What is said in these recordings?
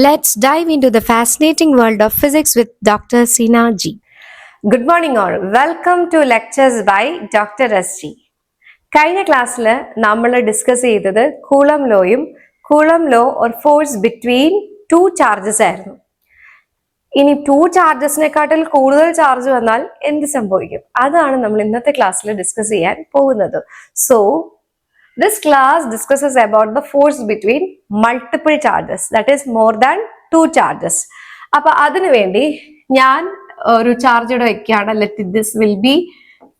Let's dive into the fascinating world of physics with Dr. Sina G. Good morning all. Welcome to lectures by Dr. S.G. കഴിഞ്ഞ ക്ലാസ്സിൽ നമ്മൾ discuss ചെയ്തത് coulomb ലോയും coulomb law or force between two charges ആയിരുന്നു. ഇനി to ചാർജസിനെക്കാട്ടിൽ കൂടുതൽ charge വന്നാൽ എന്ത് സംഭവിക്കും? അതാണ് നമ്മൾ ഇന്നത്തെ ക്ലാസ്സിൽ ഡിസ്കസ് ചെയ്യാൻ പോകുന്നത്. So this class discusses about the force between multiple charges, that is more than two charges. അപ്പോൾ അതിനു വേണ്ടി ഞാൻ ഒരു ചാർജ് ഇവിടെ വെക്കുകയാണ്. Let this will be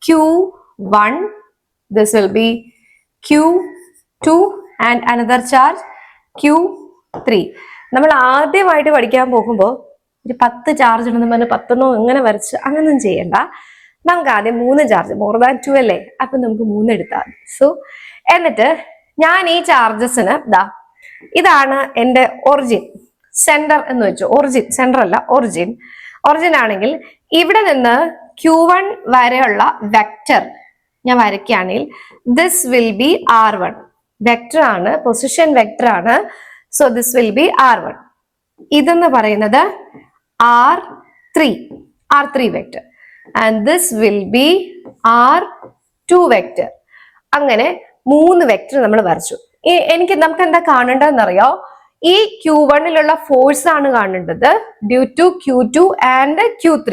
Q1, this will be Q2 and another charge Q3. നമ്മൾ ആദ്യമായിട്ട് പഠിക്കാൻ പോകുമ്പോൾ ഒരു 10 ചാർജ് ഉണ്ടെന്ന് പറഞ്ഞ് 10 എങ്ങനെ വരച്ച് അങ്ങനൊന്നും ചെയ്യണ്ട. നമുക്ക് ആദ്യം 3 ചാർജ്, മോർ ദാൻ 2 അല്ലേ, അപ്പൊ നമുക്ക് 3 എടുത്താൽ. സോ എന്നിട്ട് ഞാൻ ഈ ചാർജസിന് ഇതാണ് എൻ്റെ ഒറിജിൻ, സെന്റർ എന്ന് വെച്ചു. ഒറിജിൻ സെന്റർ അല്ല, ഒറിജിൻ. ഒറിജിൻ ആണെങ്കിൽ ഇവിടെ നിന്ന് Q1 വരെയുള്ള വെക്റ്റർ ഞാൻ വരയ്ക്കുകയാണെങ്കിൽ this will B R1. Vector ആണ്, പൊസിഷൻ വെക്റ്റർ ആണ്. So this will B R1. ഇതെന്ന് പറയുന്നത് R3 vector and this will B R2 vector. അങ്ങനെ 3 വെക്റ്റർ നമ്മൾ വരച്ചു. നമുക്ക് എന്താ കാണേണ്ടതെന്നറിയോ? ഈ Q1ലുള്ള ഫോഴ്സ് ആണ് കാണേണ്ടത് due to Q2 and Q3.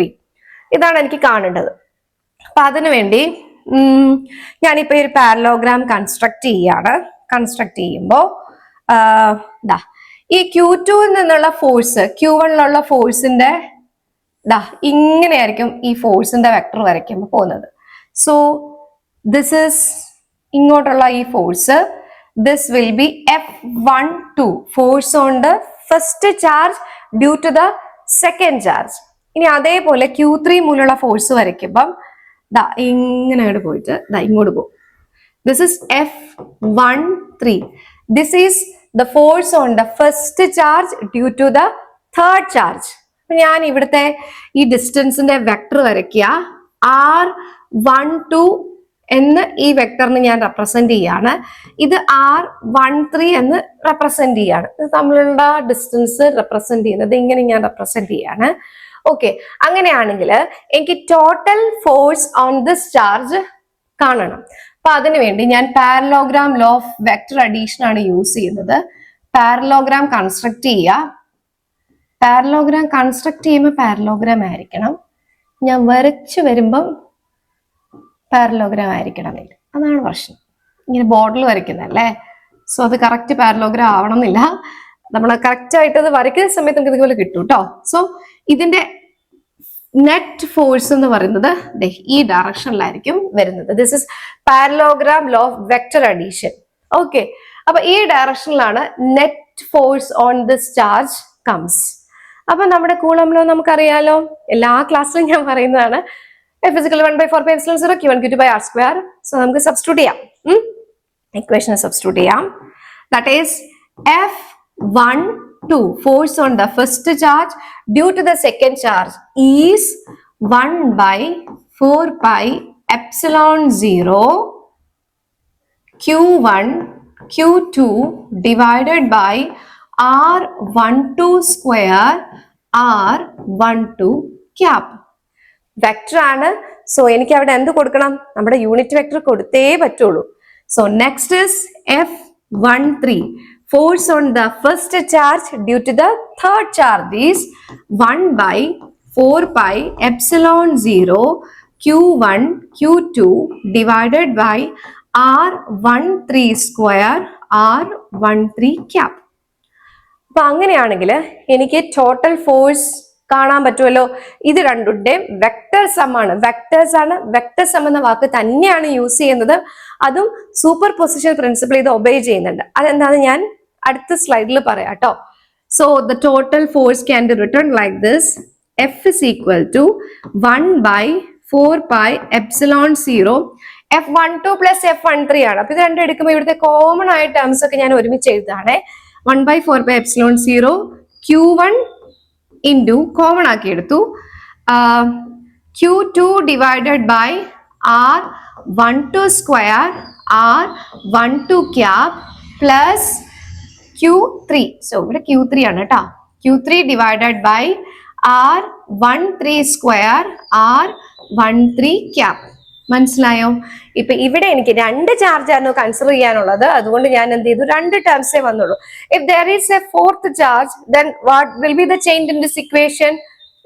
ഇതാണ് എനിക്ക് കാണേണ്ടത്. അപ്പൊ അതിനു വേണ്ടി ഞാനിപ്പോ ഒരു പാരലോഗ്രാം കൺസ്ട്രക്ട് ചെയ്യാണ്. കൺസ്ട്രക്ട് ചെയ്യുമ്പോൾ ഈ Q2ൽ നിന്നുള്ള ഫോഴ്സ് Q1ലുള്ള ഫോഴ്സിന്റെ ഇങ്ങനെയായിരിക്കും ഈ ഫോഴ്സിന്റെ വെക്ടർ വരയ്ക്കുമ്പോൾ പോകുന്നത്. സോ ദിസ് ഈസ് ഇങ്ങോട്ടുള്ള ഈ force, this will be F12, force on the first charge due to the second charge. ഇനി അതേപോലെ Q3 മൂലമുള്ള ഫോഴ്സ് വരയ്ക്കുമ്പം ഇങ്ങനെ പോയിട്ട് ഇങ്ങോട്ട് പോകും. This is F13. This is the force on the first charge due to the third charge. ഞാൻ ഇവിടുത്തെ ഈ ഡിസ്റ്റൻസിന്റെ വെക്ടർ വരയ്ക്കുക. R12 എന്ന് ഈ വെക്ടറിന് ഞാൻ റെപ്രസെന്റ് ചെയ്യാണ്. ഇത് R13 എന്ന് റെപ്രസെന്റ് ചെയ്യാണ്. ഇത് തമ്മിലുള്ള ഡിസ്റ്റൻസ് റെപ്രസെന്റ് ചെയ്യുന്നത് ഇങ്ങനെ ഞാൻ റെപ്രസെന്റ് ചെയ്യാണ്. ഓക്കെ, അങ്ങനെയാണെങ്കിൽ എനിക്ക് total force on this charge കാണണം. അപ്പൊ അതിനുവേണ്ടി ഞാൻ parallelogram law of vector addition ആണ് യൂസ് ചെയ്യുന്നത്. പാരലോഗ്രാം കൺസ്ട്രക്ട് ചെയ്യുക. പാരലോഗ്രാം കൺസ്ട്രക്ട് ചെയ്യുമ്പോൾ പാരലോഗ്രാം ആയിരിക്കണം. ഞാൻ വരച്ചു വരുമ്പം പാരലോഗ്രാം ആയിരിക്കണം. അതാണ് പ്രശ്നം. ഇങ്ങനെ ബോർഡിൽ വരയ്ക്കുന്നതല്ലേ. സോ അത് കറക്റ്റ് പാരലോഗ്രാം ആവണം എന്നില്ല. നമ്മൾ കറക്റ്റ് ആയിട്ട് അത് വരയ്ക്കുന്ന സമയത്ത് നമുക്ക് ഇതുപോലെ കിട്ടും കേട്ടോ. സോ ഇതിന്റെ നെറ്റ് ഫോഴ്സ് എന്ന് പറയുന്നത് ഈ ഡയറക്ഷനിലായിരിക്കും വരുന്നത്. This is parallelogram law of vector addition. Okay, അപ്പൊ ഈ ഡയറക്ഷനിലാണ് net force on this charge comes. അപ്പൊ നമ്മുടെ കൂളം ലോ നമുക്കറിയാലോ, എല്ലാ ക്ലാസ്സിലും ഞാൻ പറയുന്നതാണ്. Physical 1/4πε0 Q1 Q2 by R². So നമുക്ക് സബ്സ്റ്റിറ്റ്യൂട്ട് ചെയ്യാം. ഇക്വേഷൻ സബ്സ്റ്റിറ്റ്യൂട്ട് ചെയ്യാം. That is F12, force on the first charge due to the second charge is 1/4πε0 Q1 Q2 divided by R12 square R12 cap. Vector ആണ്. So എനിക്ക് അവിടെ എന്ത് കൊടുക്കണം? നമ്മുടെ unit vector കൊടുത്തേ പറ്റുള്ളൂ. So next is F13, force on the first charge due to the third charge is 1/4πε0 Q1 Q2 divided by R13 square R13 cap. അപ്പൊ അങ്ങനെയാണെങ്കിൽ എനിക്ക് ടോട്ടൽ ഫോഴ്സ് കാണാൻ പറ്റുമല്ലോ. ഇത് രണ്ടുടെയും വെക്ടർ സം ആണ്. വെക്ടേഴ്സ് ആണ്. വെക്ടർ സം എന്ന വാക്ക് തന്നെയാണ് യൂസ് ചെയ്യുന്നത്. അതും സൂപ്പർ പൊസിഷൻ പ്രിൻസിപ്പിൾ ഇത് ഒബേ ചെയ്യുന്നുണ്ട്. അതെന്താന്ന് ഞാൻ അടുത്ത സ്ലൈഡിൽ പറയാം കേട്ടോ. So the total force can be written like this. F is equal to 1/4πε0 F12 plus F13 ആണ്. അപ്പൊ ഇത് രണ്ടും എടുക്കുമ്പോൾ ഇവിടുത്തെ കോമൺ ആയ ടേംസ് ഒക്കെ ഞാൻ ഒരുമിച്ച് എഴുതാണ്. 1/4πε0 Q1 ഇൻറ്റു കോമൺ ആക്കി എടുത്തു Q2 divided by R12 square R12 cap plus Q3. So ഇവിടെ Q3 ആണ് കേട്ടോ. Q3 divided by R13 square R13 cap. മനസ്സിലായോ? ഇപ്പൊ ഇവിടെ എനിക്ക് രണ്ട് ചാർജ് ആയിരുന്നു കൺസിഡർ ചെയ്യാനുള്ളത്, അതുകൊണ്ട് ഞാൻ എന്ത് ചെയ്തു, രണ്ട് ടേംസേ വന്നുള്ളൂ. If there is a fourth charge then what will be the change in this equation?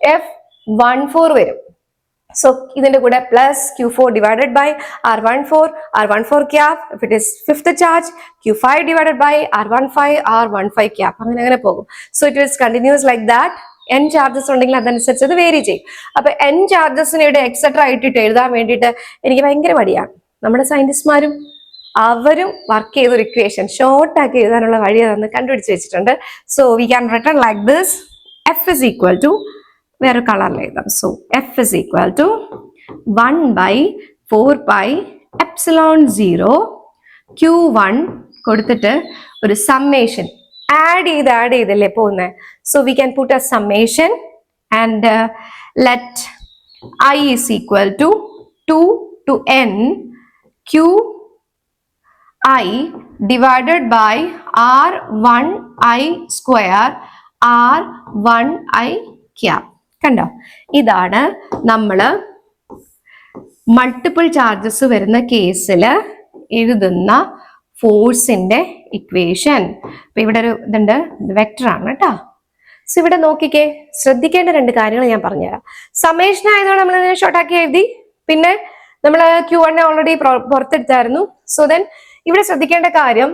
F14 വരും. So ഇതിന്റെ കൂടെ plus Q4 divided by R14 cap. If it is fifth charge, Q5 divided by R15 cap. അങ്ങനെ പോകും. So it is continuous like that. n charges ഉണ്ടെങ്കിൽ അതനുസരിച്ച് അത് vary ചെയ്യും. അപ്പൊ n ചാർജസിന് ഇവിടെ എക്സെട്ര ആയിട്ടിട്ട് എഴുതാൻ വേണ്ടിയിട്ട് എനിക്ക് ഭയങ്കര മടിയാണ്. നമ്മുടെ സയന്റിസ്റ്റ്മാരും അവരും വർക്ക് ചെയ്തൊരു ഇക്വേഷൻ ഷോർട്ട് ആക്കി എഴുതാനുള്ള വഴി അതൊന്ന് കണ്ടുപിടിച്ച് വെച്ചിട്ടുണ്ട്. So we can written like this. F is equal to വേറെ കളറിൽ എഴുതാം. So F is equal to 1/4πε0 Q1 കൊടുത്തിട്ട് ഒരു സമ്മേഷൻ ആഡ് ചെയ്തല്ലേ പോകുന്നത്. So we can put a summation and let I is equal to 2 to n Qi divided by R1I square R1I cap. കണ്ടോ? ഇതാണ് നമ്മൾ മൾട്ടിപ്പിൾ ചാർജസ് വരുന്ന കേസിൽ എഴുതുന്ന ഫോഴ്സിന്റെ ഇക്വേഷൻ. അപ്പൊ ഇവിടെ ഒരു ഇതുണ്ട്, വെക്ടർ ആണ് കേട്ടോ. സോ ഇവിടെ നോക്കിക്കേ, ശ്രദ്ധിക്കേണ്ട രണ്ട് കാര്യങ്ങൾ ഞാൻ പറഞ്ഞുതരാം. സമേഷൻ ആയതുകൊണ്ട് നമ്മൾ ഇതിനെ ഷോർട്ടാക്കി എഴുതി, പിന്നെ നമ്മൾ Q1 ഓൾറെഡി പുറത്തെടുത്തായിരുന്നു. സോ ദെൻ ഇവിടെ ശ്രദ്ധിക്കേണ്ട കാര്യം,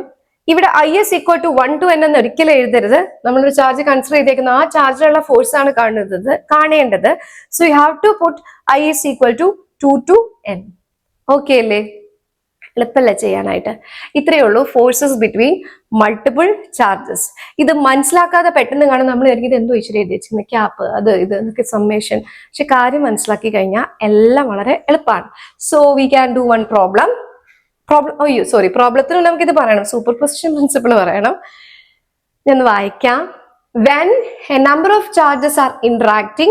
ഇവിടെ I is equal to 1 to n എന്ന് ഒരിക്കലും എഴുതരുത്. നമ്മളൊരു ചാർജ് കൺസിഡർ ചെയ്തേക്കുന്ന ആ ചാർജിലുള്ള ഫോഴ്സ് ആണ് കാണേണ്ടത്. So you have to put I is equal to 2 to n. Okay അല്ലേ? എളുപ്പമല്ല ചെയ്യാനായിട്ട്. ഇത്രയേ ഉള്ളൂ ഫോഴ്സസ് ബിറ്റ്വീൻ മൾട്ടിപ്പിൾ ചാർജസ്. ഇത് മനസ്സിലാക്കാതെ പെട്ടെന്ന് കാണും നമ്മൾ ഇത് എന്തോ ഇച്ചിരി എഴുതിച്ചിരുന്ന ക്യാപ്പ് അത് ഇത് എന്നൊക്കെ സമ്മേഷൻ. പക്ഷെ കാര്യം മനസ്സിലാക്കി കഴിഞ്ഞാൽ എല്ലാം വളരെ എളുപ്പമാണ്. So we can do one പ്രോബ്ലത്തിന് നമുക്കിത് പറയണം, സൂപ്പർ പൊസിഷൻ പ്രിൻസിപ്പിൾ പറയണം. ഞാൻ വായിക്കാം. When a number of charges are interacting,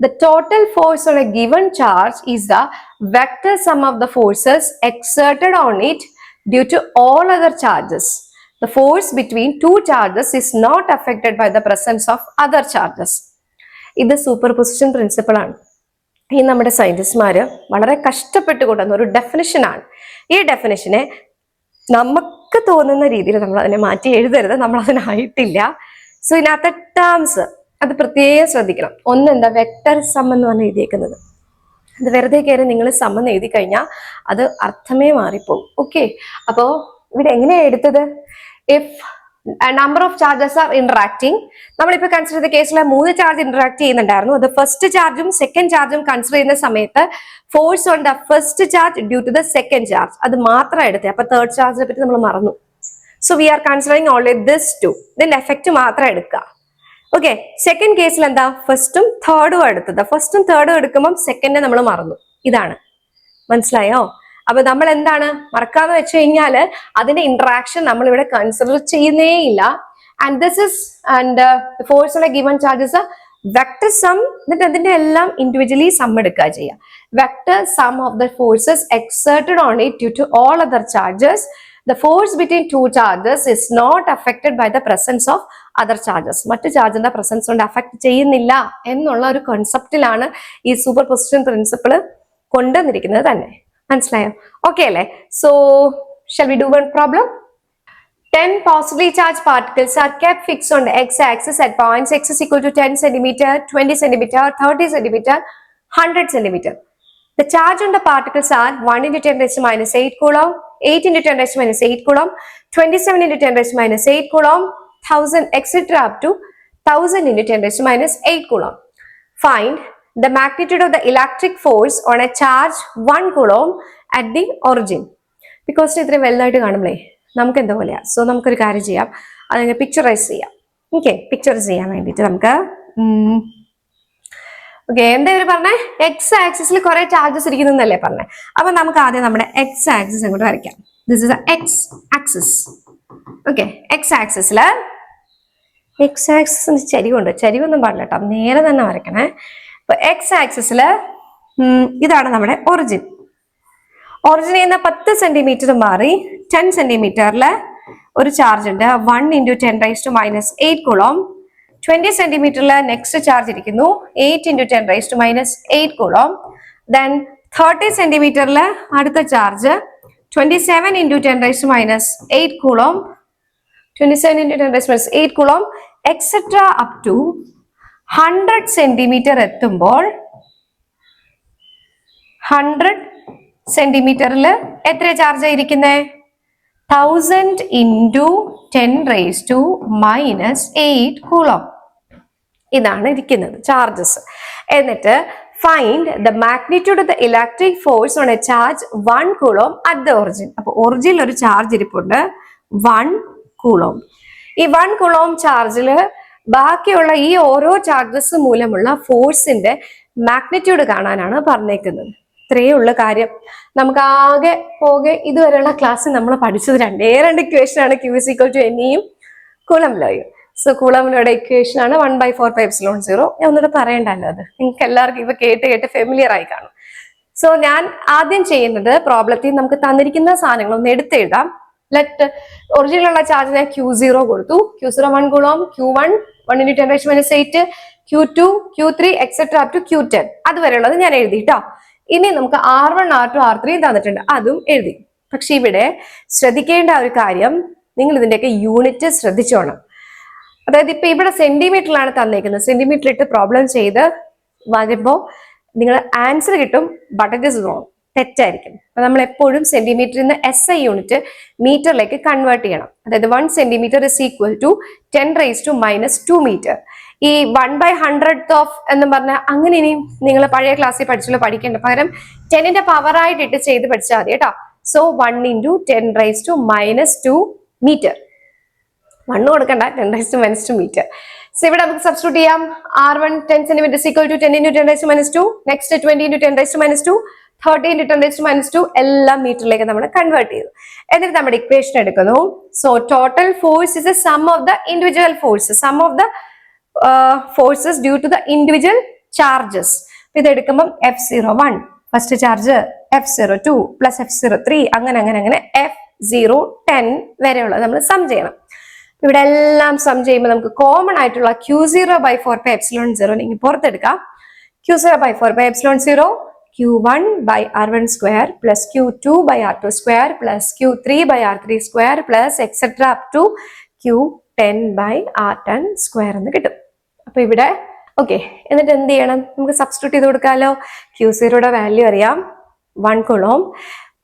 the total force on a given charge is the vector sum of the forces exerted on it due to all other charges. The force between two charges is not affected by the presence of other charges. ഇത് super position principle ആണ്. ഈ നമ്മുടെ സയന്റിസ്റ്റ്മാര് വളരെ കഷ്ടപ്പെട്ട് കൊണ്ടുവന്ന ഒരു ഡെഫിനിഷനാണ്. ഈ ഡെഫിനിഷനെ നമുക്ക് തോന്നുന്ന രീതിയിൽ നമ്മൾ അതിനെ മാറ്റി എഴുതരുത്, നമ്മൾ അതിനായിട്ടില്ല. സോ ഇതിനകത്തെ ടേംസ് അത് പ്രത്യേകം ശ്രദ്ധിക്കണം. ഒന്നെന്താ, വെക്ടർ സം എന്ന് പറഞ്ഞ് എഴുതിയേക്കുന്നത്. അത് വെറുതെ കയറി നിങ്ങൾ സം എന്ന് എഴുതി കഴിഞ്ഞാൽ അത് അർത്ഥമേ മാറിപ്പോകും. ഓക്കെ, അപ്പോ ഇവിടെ എങ്ങനെയാ എടുത്തത്? If number of charges are interacting, നമ്മളിപ്പോ കൺസിഡർ ചെയ്ത കേസിൽ 3 ചാർജ് ഇന്ററാക്ട് ചെയ്യുന്നുണ്ടായിരുന്നു. അത് ഫസ്റ്റ് ചാർജും സെക്കൻഡ് ചാർജും കൺസിഡർ ചെയ്യുന്ന സമയത്ത് force on the first charge due to the second charge അത് മാത്രം എടുത്തേ. അപ്പൊ തേർഡ് ചാർജിനെ പറ്റി നമ്മൾ മറന്നു. So we are considering only this two. ഇതിന്റെ എഫക്റ്റ് മാത്രം എടുക്കുക. ഓക്കെ, സെക്കൻഡ് കേസിൽ എന്താ, ഫസ്റ്റും തേർഡും എടുത്തത്. ഫസ്റ്റും തേർഡും എടുക്കുമ്പോൾ സെക്കൻഡ് നമ്മൾ മറന്നു. ഇതാണ്, മനസ്സിലായോ? അപ്പൊ നമ്മൾ എന്താണ് മറക്കാന്ന് വെച്ച് കഴിഞ്ഞാല് അതിന്റെ ഇന്ററാക്ഷൻ നമ്മൾ ഇവിടെ കൺസിഡർ ചെയ്യുന്നേ ഇല്ല. And this is and force on a given charges vector sum. എന്നിട്ട് അതിന്റെ എല്ലാം ഇൻഡിവിജ്വലി സം എടുക്കുക ചെയ്യുക. Vector sum of the forces exerted on it due to all other charges. The force between two charges is not affected by the presence of other charges. മറ്റു ചാർജിന്റെ presence കൊണ്ട് affect ചെയ്യുന്നില്ല എന്നുള്ള ഒരു കോൺസെപ്റ്റിലാണ് ഈ super position principle കൊണ്ടുവന്നിരിക്കുന്നത് തന്നെ. മനസ്സിലായോ? ഓക്കെ അല്ലേ? So shall we do one problem? 10 positively charged particles are kept fixed on the x-axis at points x is equal to 10 cm, 20 cm, 30 cm, 100 cm. The charge on the particles are 1 into 10 raised to minus 8 coulomb, 8 into 10 raised to minus 8 coulomb, 27 into 10 raised to minus 8 coulomb, 1000 etc. up to 1000 into 10 raised to minus 8 coulomb. Find the magnitude of the electric force on a charge 1 coulomb at the origin. Because ഇത്രയും വലുതായിട്ട് കാണുമ്പോഴേ നമുക്ക് എന്താ പോലെയാ. So നമുക്കൊരു കാര്യം ചെയ്യാം, അതിനെ പിക്ചറൈസ് ചെയ്യാം. ഓക്കെ, പിക്ചറൈസ് ചെയ്യാൻ വേണ്ടിയിട്ട് നമുക്ക് ഓക്കെ എന്താ ഇവര് പറഞ്ഞേ, എക്സ് ആക്സിസിൽ കുറെ ചാർജസ് ഇരിക്കുന്നല്ലേ പറഞ്ഞേ. അപ്പൊ നമുക്ക് ആദ്യം നമ്മുടെ എക്സ് ആക്സിസ് അങ്ങോട്ട് വരയ്ക്കാം. This is X axis. Okay, X ആക്സിസില് എക്സ് ആക്സിസിന് ചരിവുണ്ട്, ചരിവൊന്നും പാടില്ല കേട്ടോ, നേരെ തന്നെ വരയ്ക്കണേ. അപ്പൊ എക്സ് ആക്സിസില് ഇതാണ് നമ്മുടെ ഒറിജിൻ. ഒറിജിനിൽ നിന്ന് 10 സെന്റിമീറ്റർ മാറി 10 സെന്റിമീറ്ററില് ഒരു ചാർജ് ഉണ്ട്. 1 into 10 raised to minus 8 coulomb, 20 സെന്റിമീറ്ററിൽ നെക്സ്റ്റ് ചാർജ് ഇരിക്കുന്നു 8 × 10⁻⁸ കൂളോം. ദെൻ 30 സെന്റിമീറ്ററിൽ അടുത്ത ചാർജ് 27 × 10⁻⁸ കൂളോം, 27 × 10⁻⁸ കൂളോം, എക്സെട്ര അപ് ടു 100 സെന്റിമീറ്റർ എത്തുമ്പോൾ 100 സെന്റിമീറ്ററിൽ എത്ര ചാർജ് ആയിരിക്കുന്നത്? 1000 × 10⁻⁸ കൂളോം. ഇതാണ് ഇരിക്കുന്നത് ചാർജസ്. എന്നിട്ട് find the magnitude of the electric force on A charge 1 coulomb at the origin. അപ്പൊ ഒറിജിനിൽ ഒരു ചാർജ് ഇരിപ്പുണ്ട് 1 കൂളോം. ഈ 1 കൂളോം ചാർജിൽ ബാക്കിയുള്ള ഈ ഓരോ ചാർജസ് മൂലമുള്ള ഫോഴ്സിന്റെ മാഗ്നിറ്റ്യൂഡ് കാണാനാണ് പറഞ്ഞേക്കുന്നത്. ഇത്രയേ ഉള്ള കാര്യം. നമുക്ക് ആകെ പോകെ ഇതുവരെയുള്ള ക്ലാസ്സിൽ നമ്മൾ പഠിച്ചത് രണ്ട് ഇക്വേഷൻ ആണ്, Q = NEയും കൂളം ലോയും. സോ കൂളം ലോയുടെ ഇക്വേഷൻ ആണ് 1/4πε0. ഞാൻ ഒന്നുകൂടെ പറയണ്ടല്ലോ, അത് നിങ്ങൾക്ക് എല്ലാവർക്കും ഇവ കേട്ട് ഫെമിലിയർ ആയി കാണും. സോ ഞാൻ ആദ്യം ചെയ്യുന്നത് പ്രോബ്ലത്തിൽ നമുക്ക് തന്നിരിക്കുന്ന സാധനങ്ങൾ ഒന്ന് എടുത്തെഴുതാം. ലെറ്റ് ഒറിജിനലുള്ള ചാർജിനെ Q0 കൊടുത്തു. Q0 1 കൂളോം, Q1 1 × 10⁻⁸, Q2 Q3 etcetera up to Q10. അതുവരെയുള്ളത് ഞാൻ എഴുതി കേട്ടോ. ഇനി നമുക്ക് R1 R2 R3 തന്നിട്ടുണ്ട്, അതും എഴുതി. പക്ഷെ ഇവിടെ ശ്രദ്ധിക്കേണ്ട ഒരു കാര്യം, നിങ്ങൾ ഇതിന്റെയൊക്കെ യൂണിറ്റ് ശ്രദ്ധിച്ചോണം. അതായത് ഇപ്പൊ ഇവിടെ സെന്റിമീറ്ററിലാണ് തന്നേക്കുന്നത്. സെന്റിമീറ്റർ ഇട്ട് പ്രോബ്ലം ചെയ്ത് വരുമ്പോൾ നിങ്ങൾ ആൻസർ കിട്ടും, ബട്ട് ഇറ്റ് ഇസ് റോങ്, തെറ്റായിരിക്കും. അപ്പൊ നമ്മൾ എപ്പോഴും സെന്റിമീറ്ററിൽ നിന്ന് SI യൂണിറ്റ് മീറ്ററിലേക്ക് കൺവേർട്ട് ചെയ്യണം. അതായത് 1 സെന്റിമീറ്റർ = 10⁻⁻² മീറ്റർ. ഈ 1/100th ഓഫ് എന്ന് പറഞ്ഞാൽ അങ്ങനെ ഇനി നിങ്ങൾ പഴയ ക്ലാസ്സിൽ പഠിച്ചുള്ള പഠിക്കേണ്ട, പകരം 10ന്റെ പവറായിട്ടിട്ട് ചെയ്ത് പഠിച്ചാൽ മതി കേട്ടോ. സോ 1 × 10⁻² മീറ്റർ, 1 കൊടുക്കണ്ട, 10⁻² മീറ്റർ. സോ ഇവിടെ നമുക്ക് സബ്സ്റ്റിറ്റ്യൂട്ട് ചെയ്യാം. R1 10 സെന്റിമീറ്റർ = 10 × 10⁻², നെക്സ്റ്റ് 20 × 10⁻², 30 × 10⁻², എല്ലാം മീറ്ററിലേക്ക് നമ്മൾ കൺവേർട്ട് ചെയ്തു. എന്നിട്ട് നമ്മുടെ ഇക്വേഷൻ എടുക്കുന്നു. So total force is a sum of the individual forces, sum of the forces due to the individual charges. ഇത് എടുക്കുമ്പോൾ F01 first charge, F02 plus F03, അങ്ങനെ F010 വരെയുള്ളത് നമ്മൾ സം ചെയ്യണം. ഇവിടെ എല്ലാം സം ചെയ്യുമ്പോൾ നമുക്ക് കോമൺ ആയിട്ടുള്ള Q0/4πε0 നിങ്ങൾ പുറത്തെടുക്കാം. Q0/4πε0 Q1/R1² plus Q2/R2² plus Q3/R3² plus etc. up to Q10/R10² എന്ന് കിട്ടും. അപ്പൊ ഇവിടെ ഓക്കെ. എന്നിട്ട് എന്ത് ചെയ്യണം? നമുക്ക് സബ്സ്റ്റിറ്റ്യൂട്ട് ചെയ്ത് കൊടുക്കാമല്ലോ. Q0യുടെ വാല്യൂ അറിയാം 1 കൂളോം,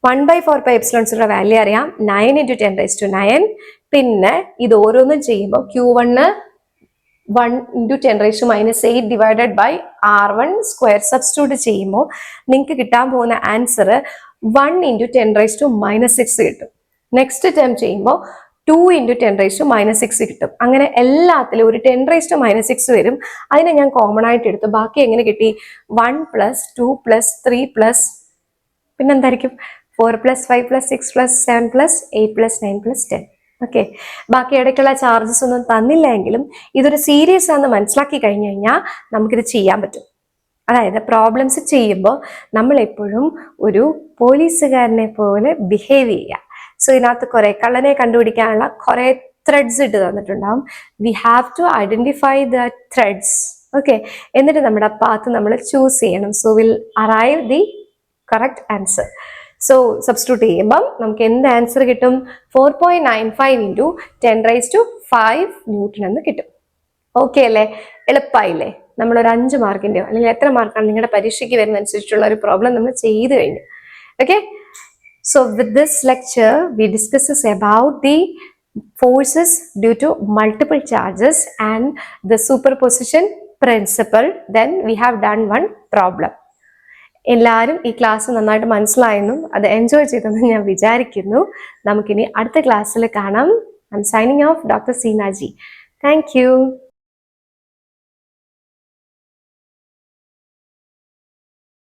1/4πε0യുടെ വാല്യൂ അറിയാം 9 × 10⁻⁹. പിന്നെ ഇത് ഓരോന്നും ചെയ്യുമ്പോൾ Q1 1 × 10⁻⁸ divided by R1² substitute ചെയ്യുമ്പോൾ നിങ്ങൾക്ക് കിട്ടാൻ പോകുന്ന ആൻസർ 1 × 10⁻⁻6 കിട്ടും. നെക്സ്റ്റ് ടേം ചെയ്യുമ്പോൾ 2 × 10⁻⁻6 കിട്ടും. അങ്ങനെ എല്ലാത്തിലും ഒരു 10⁻⁻6 വരും. അതിനെ ഞാൻ കോമൺ ആയിട്ട് എടുത്തു. ബാക്കി എങ്ങനെ കിട്ടി? 1 + 2 + 3 + പിന്നെന്തായിരിക്കും 4 + 5 + 6 + 7 + 8 + 9 + 10. ഓക്കെ. ബാക്കി ഇടയ്ക്കുള്ള ചാർജസ് ഒന്നും തന്നില്ല എങ്കിലും ഇതൊരു സീരീസ് ആണെന്ന് മനസ്സിലാക്കി കഴിഞ്ഞു കഴിഞ്ഞാൽ നമുക്കിത് ചെയ്യാൻ പറ്റും. അതായത് പ്രോബ്ലംസ് ചെയ്യുമ്പോൾ നമ്മൾ എപ്പോഴും ഒരു പോലീസുകാരനെ പോലെ ബിഹേവ് ചെയ്യുക. സോ ഇതിനകത്ത് കുറെ കള്ളനെ കണ്ടുപിടിക്കാനുള്ള കുറെ ത്രെഡ്സ് ഇട്ട് തന്നിട്ടുണ്ടാവും. We have to identify the threads. Okay. എന്നിട്ട് നമ്മുടെ പാത്ത് നമ്മൾ ചൂസ് ചെയ്യണം. So will arrive the correct answer. So substitute ചെയ്യുമ്പം നമുക്ക് എന്ത് ആൻസർ കിട്ടും? 4.95 × 10⁵ ന്യൂട്ടൺ എന്ന് കിട്ടും. ഓക്കെ അല്ലേ? എളുപ്പമായില്ലേ? നമ്മളൊരു 5 മാർക്കിൻ്റെയോ അല്ലെങ്കിൽ എത്ര മാർക്കാണ് നിങ്ങളുടെ പരീക്ഷയ്ക്ക് വരുന്ന അനുസരിച്ചുള്ള ഒരു പ്രോബ്ലം നമ്മൾ ചെയ്തു കഴിഞ്ഞു. Okay. So with this lecture, we discusses about the forces due to multiple charges and the superposition principle. Then we have done one problem. എല്ലാവരും ഈ ക്ലാസ് നന്നായിട്ട് മനസ്സിലായെന്നും അത് എൻജോയ് ചെയ്തെന്നും ഞാൻ വിചാരിക്കുന്നു. നമുക്കിനി അടുത്ത ക്ലാസ്സിൽ കാണാം. I'm signing off, Dr. Seena Ji. Thank you.